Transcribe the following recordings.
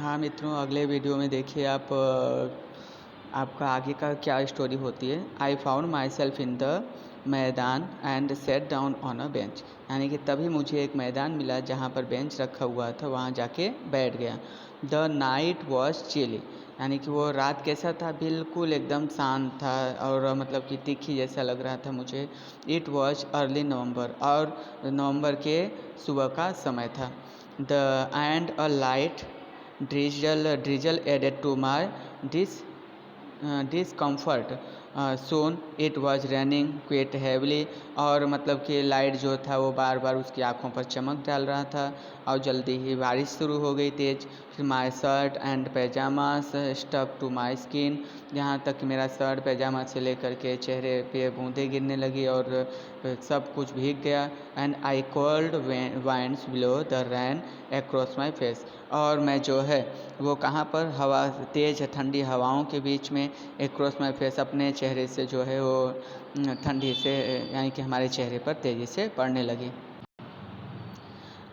हाँ मित्रों, अगले वीडियो में देखिए आप आपका आगे का क्या स्टोरी होती है। I found my self in the maidan and sat down on a bench. यानी कि तभी मुझे एक मैदान मिला जहाँ पर बेंच रखा हुआ था, वहाँ जाके बैठ गया। The night was chilly. यानी कि वो रात कैसा था, बिल्कुल एकदम शांत था और मतलब कि तीखी जैसा लग रहा था मुझे। इट वॉज अर्ली नवंबर, और नवंबर के सुबह का समय था। The end a light drizzle added to my discomfort. Soon it was raining quite heavily, और मतलब कि लाइट जो था वो बार बार उसकी आंखों पर चमक डाल रहा था और जल्दी ही बारिश शुरू हो गई तेज। फिर my shirt and pyjamas stuck to my skin. यहाँ तक कि मेरा शर्ट पैजामा से लेकर के चेहरे पे बूंदें गिरने लगी और सब कुछ भीग गया। And I cold winds below the rain across my face. और मैं जो है वो कहाँ पर, हवा तेज़ ठंडी हवाओं के बीच में अक्रॉस माई फेस, अपने चेहरे से जो है वो ठंडी से यानी कि हमारे चेहरे पर तेज़ी से पड़ने लगी।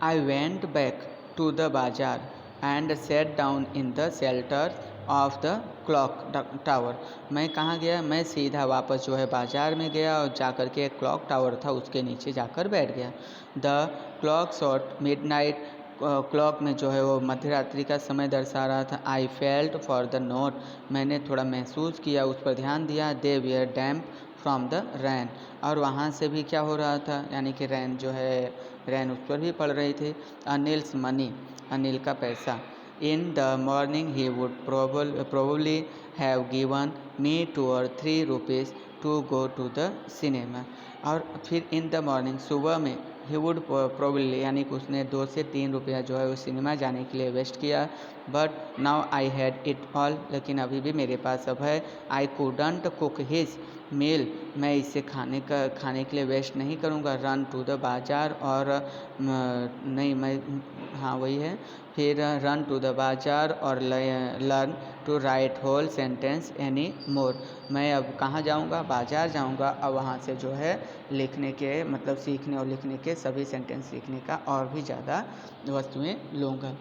I went back to the bazaar and sat down in the shelter of the clock tower. मैं कहाँ गया, मैं सीधा वापस जो है बाज़ार में गया और जाकर के एक क्लॉक टावर था उसके नीचे जाकर बैठ गया। The clock shot midnight. Clock में जो है वो मध्य रात्रि का समय दर्शा रहा था। I felt for the note. मैंने थोड़ा महसूस किया, उस पर ध्यान दिया। दे where damp from the rain. और वहाँ से भी क्या हो रहा था, यानी कि रैन जो है, रैन उस पर भी पड़ रही थी। अनिल्स मनी। अनिल का पैसा। In the morning he would probably have given me 2 or 3 rupees to go to the cinema. और फिर इन द मॉर्निंग, सुबह में, ही वुड प्रोबली यानी कि उसने 2 से 3 रुपया जो है वो सिनेमा जाने के लिए वेस्ट किया। But now I had it all. लेकिन अभी भी मेरे पास अब है। आई कूडंट कुक हिज मील। मैं इसे खाने के लिए वेस्ट नहीं करूँगा। रन टू द बाज़ार, और नहीं मैं, हाँ वही है। फिर रन टू द बाज़ार और learn to write whole sentence any more. मैं अब कहाँ जाऊँगा, बाज़ार जाऊँगा और वहाँ से जो है लिखने के मतलब सीखने और लिखने के सभी सेंटेंस सीखने का और भी ज़्यादा वस्तुएं लूँगा।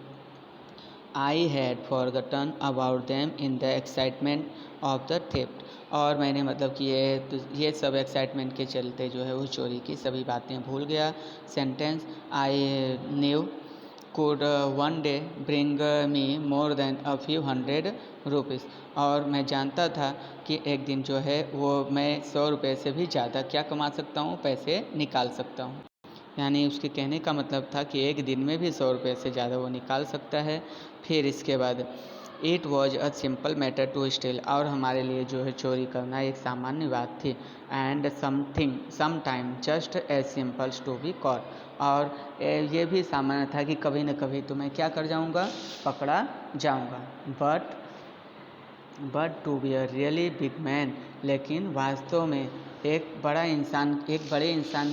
I had forgotten about them in the excitement of the theft. और मैंने मतलब कि ये सब एक्साइटमेंट के चलते जो है वो चोरी की सभी बातें भूल गया। Sentence, I knew could one day bring me more than a few hundred rupees। और मैं जानता था कि एक दिन जो है वो मैं 100 रुपये से भी ज़्यादा क्या कमा सकता हूँ, पैसे निकाल सकता हूँ। यानी उसके कहने का मतलब था कि एक दिन में भी 100 रुपये से ज़्यादा वो निकाल सकता है। फिर इसके बाद, it was a simple matter to steal. और हमारे लिए जो है चोरी करना एक सामान्य बात थी। And some time just as simple to be caught. और ये भी सामान्य था कि कभी न कभी तो मैं क्या कर जाऊँगा, पकड़ा जाऊँगा। But to be a really big man. लेकिन वास्तव में एक बड़े इंसान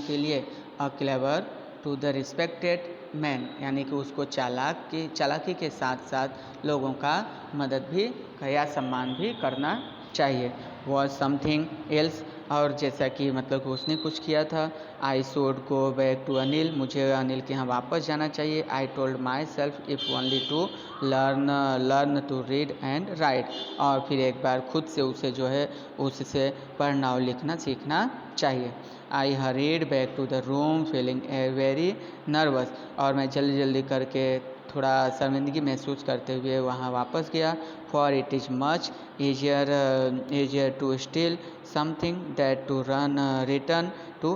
के लिए a clever to the respected man, यानी कि उसको चालाकी के साथ साथ लोगों का मदद भी या सम्मान भी करना चाहिए। Was something else. और जैसा कि मतलब कि उसने कुछ किया था। I should go back to Anil. मुझे अनिल के यहाँ वापस जाना चाहिए। I told myself if only to learn to read and write. और फिर एक बार खुद से उसे जो है उससे पढ़ना और लिखना सीखना चाहिए। I hurried back to the room feeling very nervous. और मैं जल्दी करके थोड़ा शर्मिंदगी महसूस करते हुए वहाँ वापस गया। For it is much easier to steal something that to return to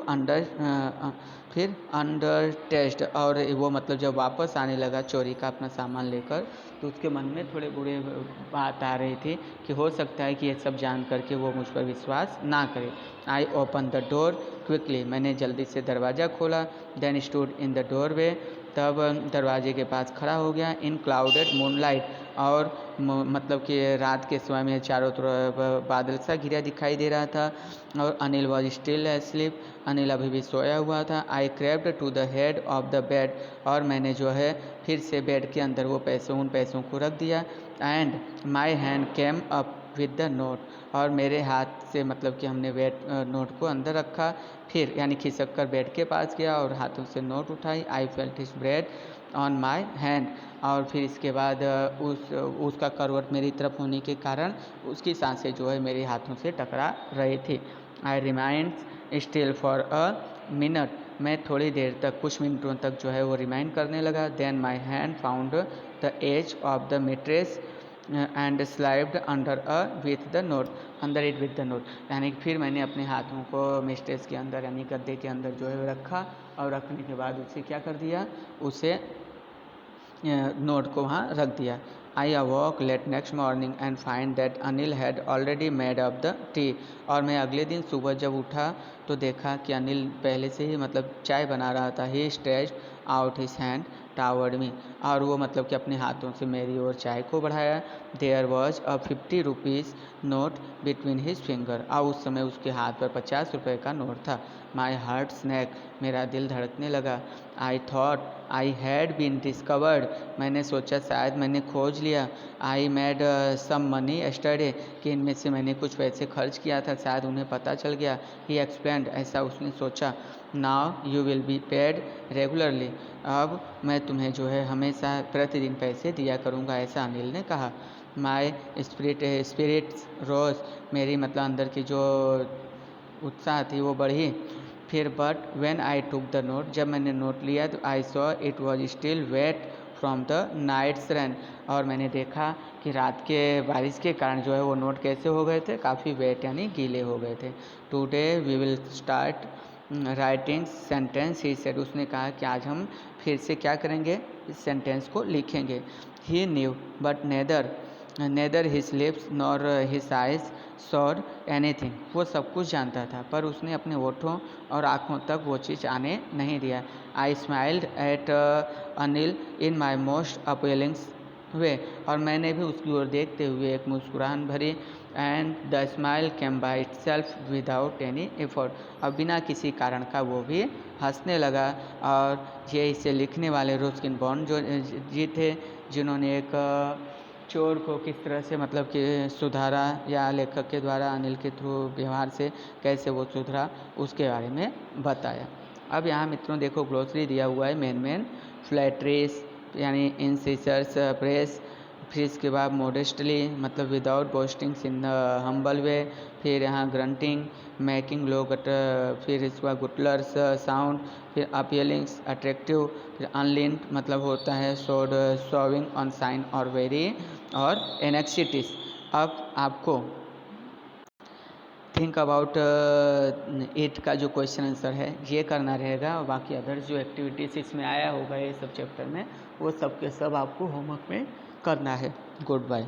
फिर अंडर टेस्ट। और वो मतलब जब वापस आने लगा चोरी का अपना सामान लेकर, तो उसके मन में थोड़े बुरे बात आ रही थी कि हो सकता है कि ये सब जान करके वो मुझ पर विश्वास ना करे। I open the door quickly. मैंने जल्दी से दरवाज़ा खोला। Then stood in the doorway. तब दरवाजे के पास खड़ा हो गया। In clouded moonlight. और मतलब कि रात के समय में चारों तरफ बादल सा घिरा दिखाई दे रहा था। और Anil was still asleep. Anil अभी भी सोया हुआ था। I crept to the head of the bed. और मैंने जो है फिर से बेड के अंदर वो उन पैसों को रख दिया। And my hand came up with the note. और मेरे हाथ से मतलब कि हमने नोट को अंदर रखा। फिर यानी खिसक कर बेड के पास गया और हाथों से नोट उठाई। I felt his breath. On my hand. और फिर इसके बाद उसका करवट मेरी तरफ होने के कारण उसकी सांसें जो है मेरे हाथों से टकरा रही थी। I remind still for a minute, मैं थोड़ी देर तक, कुछ मिनटों तक जो है वो रिमाइंड करने लगा। Then my hand found the edge of the mattress and slipped under a with the note, अंदर इट विथ द नोट, यानी कि फिर मैंने अपने हाथों को मेट्रेस के अंदर यानी गद्दे के अंदर जो है रखा और रखने के बाद उसे क्या कर दिया, उसे नोट को वहाँ रख दिया। I awoke late next morning and find that Anil had already made up the tea, और मैं अगले दिन सुबह जब उठा तो देखा कि अनिल पहले से ही मतलब चाय बना रहा था। He stretched out his hand toward me, और वो मतलब कि अपने हाथों से मेरी ओर चाय को बढ़ाया। There was a 50 rupees note between his finger, और उस समय उसके हाथ पर 50 रुपये का नोट था। माई हार्ट स्नैक, मेरा दिल धड़कने लगा। I thought I had been discovered, मैंने सोचा शायद मैंने खोज लिया। I made some money yesterday, कि इनमें से मैंने कुछ पैसे खर्च किया था, शायद उन्हें पता चल गया। ही एक्सप्लेन्ड, ऐसा उसने सोचा। Now you will be paid regularly, अब मैं तुम्हें जो है हमेशा प्रतिदिन पैसे दिया करूँगा, ऐसा अनिल ने कहा। माई स्पिरिट्स रोज, मेरी मतलब अंदर की जो उत्साह थी वो बढ़ी। फिर but when I took the note, जब मैंने नोट लिया तो I saw it was still wet from the night's rain, और मैंने देखा कि रात के बारिश के कारण जो है वो नोट कैसे हो गए थे, काफ़ी वेट यानी गीले हो गए थे। Today we will start writing sentence, he said, उसने कहा कि आज हम फिर से क्या करेंगे, इस सेंटेंस को लिखेंगे। He knew but neither his lips nor his eyes said anything, वो सब कुछ जानता था पर उसने अपने होठों और आँखों तक वो चीज़ आने नहीं दिया। I smiled at Anil in my most appealing way, और मैंने भी उसकी ओर देखते हुए एक मुस्कुराहट भरी। And the smile came by itself without any effort, और बिना किसी कारण का वो भी हंसने लगा। और ये इसे लिखने वाले रुस्किन बॉन्ड जो जी थे, जिन्होंने एक चोर को किस तरह से मतलब कि सुधारा, या लेखक के द्वारा अनिल के थ्रू व्यवहार से कैसे वो सुधरा, उसके बारे में बताया। अब यहाँ मित्रों देखो ग्लोसरी दिया हुआ है। मेन फ्लैटरीज यानी इंसिसर्स प्रेस, फिर इसके बाद मोडेस्टली मतलब विदाउट बोस्टिंग्स इन हम्बल वे, फिर यहाँ ग्रंटिंग मेकिंग लो गट, फिर इसके बाद गुटलर्स साउंड, फिर अपीलिंग्स अट्रैक्टिव, फिर अनलिंट मतलब होता है शोड शोविंग ऑन साइन और वेरी और एनेक्सिटिस। अब आपको थिंक अबाउट इट का जो क्वेश्चन आंसर है ये करना रहेगा, और बाकी अदर्स जो एक्टिविटीज़ इसमें आया होगा ये सब चैप्टर में, वो सब के सब आपको होमवर्क में करना है। Good bye.